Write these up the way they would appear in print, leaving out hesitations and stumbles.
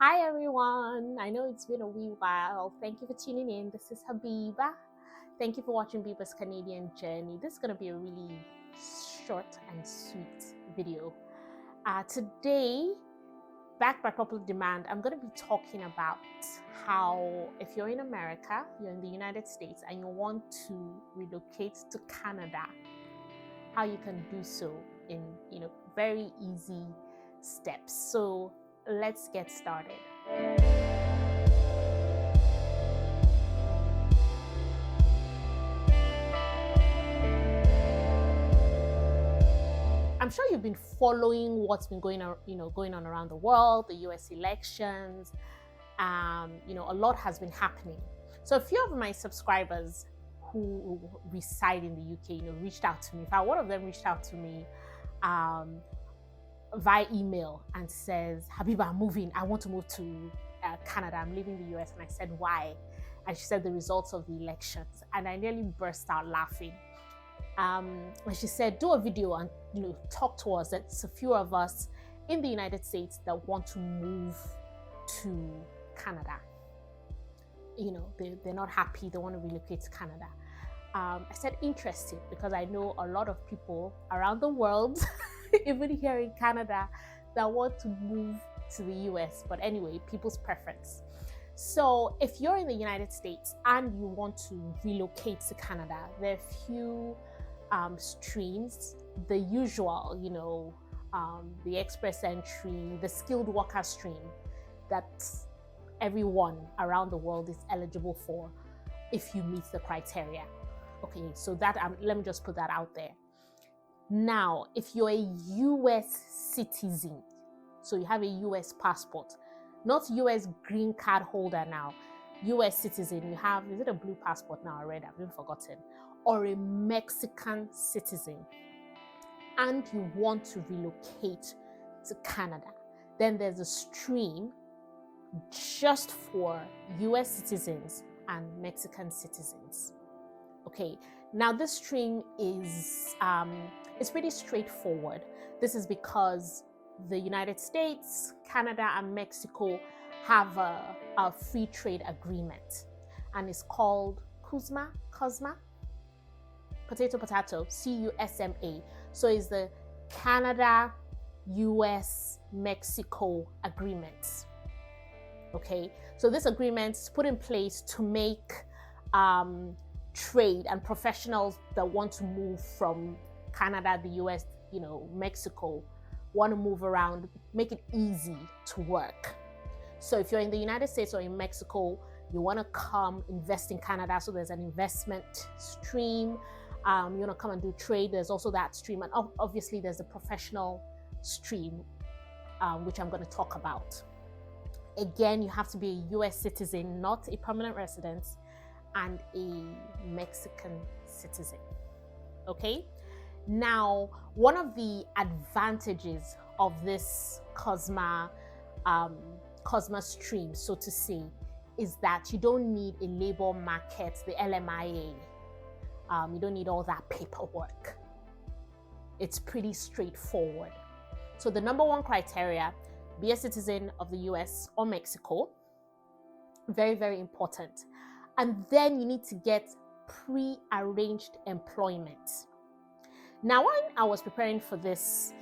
Hi everyone, I know it's been a wee while. Thank you for tuning in. This is Habiba. Thank you for watching Biba's Canadian journey. This is going to be a really short and sweet video. Today, backed by popular demand, I'm going to be talking about how if you're in America, you're in the United States, and you want to relocate to Canada, how you can do so in very easy steps. So let's get started. I'm sure you've been following what's been going on around the world, the US elections. A lot has been happening. So a few of my subscribers who reside in the UK, reached out to me. In fact, one of them reached out to me via email and says, Habiba, I'm moving. I want to move to Canada. I'm leaving the US. And I said, why? And she said, the results of the elections. And I nearly burst out laughing. And she said, do a video and talk to us. That's a few of us in the United States that want to move to Canada. They're not happy. They want to relocate to Canada. I said, interesting, because I know a lot of people around the world, even here in Canada, that want to move to the US. But anyway, people's preference. So if you're in the United States and you want to relocate to Canada, there are a few streams. The usual, the express entry, the skilled worker stream that everyone around the world is eligible for if you meet the criteria. Okay, so that let me just put that out there. Now, if you're a US citizen, so you have a US passport, not US green card holder now, US citizen, you have, is it a blue passport now already? I've even forgotten. Or a Mexican citizen, and you want to relocate to Canada, then there's a stream just for US citizens and Mexican citizens. Okay, now this stream is it's pretty straightforward. This is because the United States, Canada, and Mexico have a free trade agreement, and it's called CUSMA, potato, CUSMA. So it's the Canada, US, Mexico agreement. Okay, so this agreement is put in place to make trade and professionals that want to move from Canada, the US, Mexico, want to move around, make it easy to work. So if you're in the United States or in Mexico, you want to come invest in Canada, so there's an investment stream. You want to come and do trade, there's also that stream. And obviously there's a professional stream, which I'm going to talk about. Again, you have to be a US citizen, not a permanent resident, and a Mexican citizen. Okay? Now, one of the advantages of this CUSMA stream, so to say, is that you don't need a labor market, the LMIA. You don't need all that paperwork. It's pretty straightforward. So the number one criteria, be a citizen of the US or Mexico. Very, very important. And then you need to get pre-arranged employment. Now, when I was preparing for this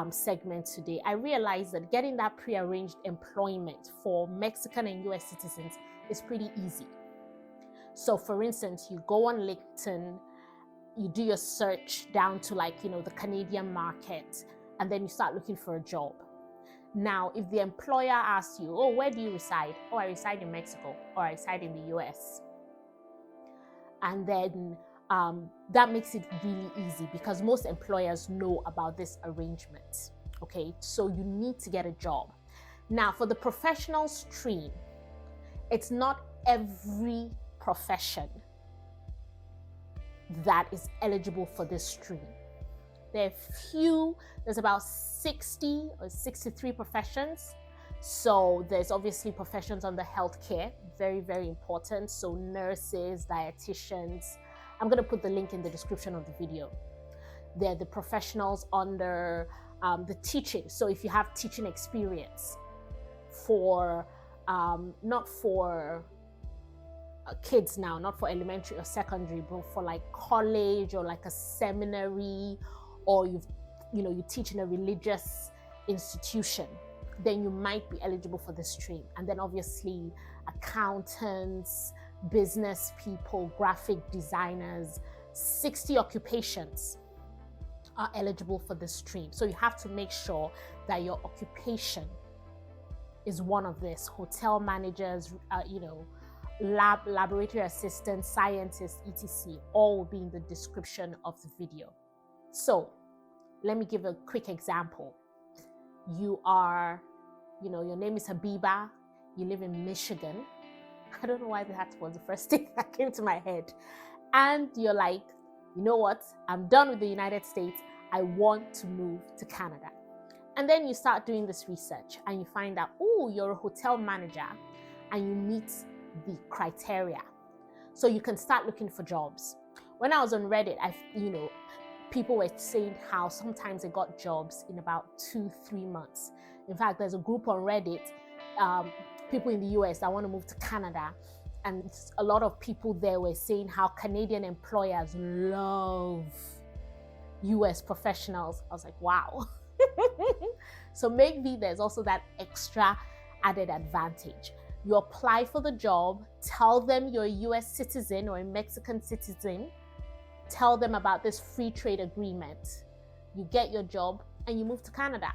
segment today, I realized that getting that pre-arranged employment for Mexican and US citizens is pretty easy. So for instance, you go on LinkedIn, you do your search down to the Canadian market, and then you start looking for a job. Now, if the employer asks you, oh, where do you reside? Oh, I reside in Mexico, or I reside in the US. And then that makes it really easy because most employers know about this arrangement. Okay, so you need to get a job. Now, for the professional stream, it's not every profession that is eligible for this stream. There's about 60 or 63 professions. So there's obviously professions under healthcare, very, very important. So nurses, dietitians. I'm going to put the link in the description of the video. They're the professionals under the teaching. So if you have teaching experience, for not for kids now, not for elementary or secondary, but for like college or like a seminary, or you teach in a religious institution, then you might be eligible for this stream. And then obviously accountants, business people, graphic designers, 60 occupations are eligible for this stream. So you have to make sure that your occupation is one of this: hotel managers, laboratory assistants, scientists, etc. All will be in the description of the video. So let me give a quick example. You are, your name is Habiba, you live in Michigan. I don't know why that was the first thing that came to my head. And you're like, you know what? I'm done with the United States. I want to move to Canada. And then you start doing this research and you find out, oh, you're a hotel manager and you meet the criteria. So you can start looking for jobs. When I was on Reddit, people were saying how sometimes they got jobs in about 2-3 months. In fact, there's a group on Reddit, people in the US that want to move to Canada, and a lot of people there were saying how Canadian employers love US professionals. I was like, wow. So maybe there's also that extra added advantage. You apply for the job, tell them you're a US citizen or a Mexican citizen, tell them about this free trade agreement, you get your job and you move to Canada.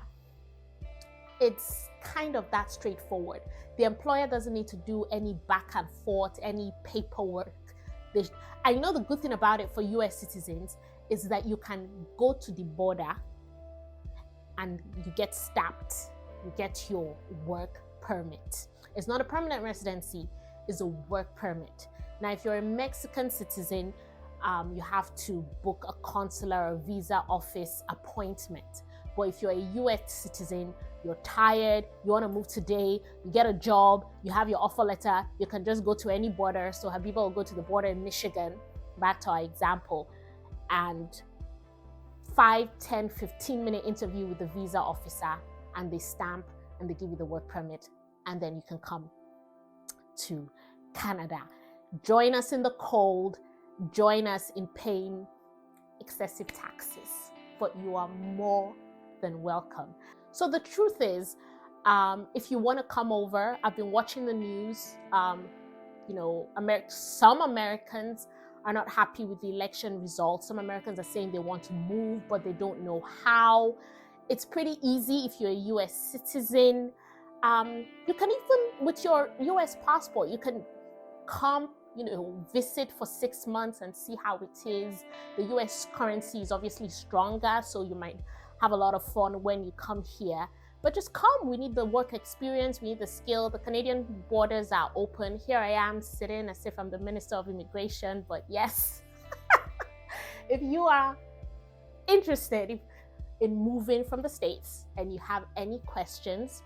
It's kind of that straightforward. The employer doesn't need to do any back and forth, any paperwork. I know the good thing about it for US citizens is that you can go to the border and you get stamped, you get your work permit. It's not a permanent residency, it's a work permit. Now, if you're a Mexican citizen, you have to book a consular or visa office appointment. But if you're a US citizen, you're tired, you want to move today, you get a job, you have your offer letter, you can just go to any border. So Habiba will go to the border in Michigan, back to our example, and 5, 10, 15-minute interview with the visa officer, and they stamp and they give you the work permit, and then you can come to Canada. Join us in the cold, join us in paying excessive taxes, but you are more than welcome. So the truth is, if you want to come over, I've been watching the news. Some Americans are not happy with the election results. Some Americans are saying they want to move, but they don't know how. It's pretty easy if you're a US citizen. You can even, with your US passport, you can come, visit for 6 months and see how it is. The US currency is obviously stronger, so you might have a lot of fun when you come here. But just come, we need the work experience, we need the skill. The Canadian borders are open. Here I am sitting as if I'm the Minister of Immigration, but yes. If you are interested in moving from the States and you have any questions,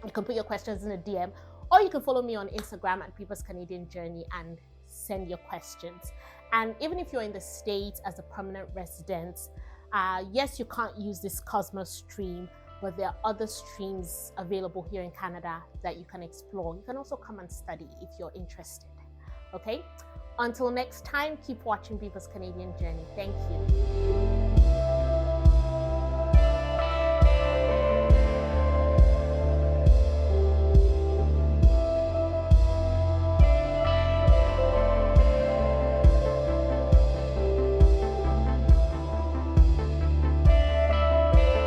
you can put your questions in a DM, or you can follow me on Instagram at People's Canadian Journey and send your questions. And even if you're in the States as a permanent resident, yes, you can't use this Cosmos stream, but there are other streams available here in Canada that you can explore. You can also come and study if you're interested. Okay? Until next time, keep watching People's Canadian Journey. Thank you.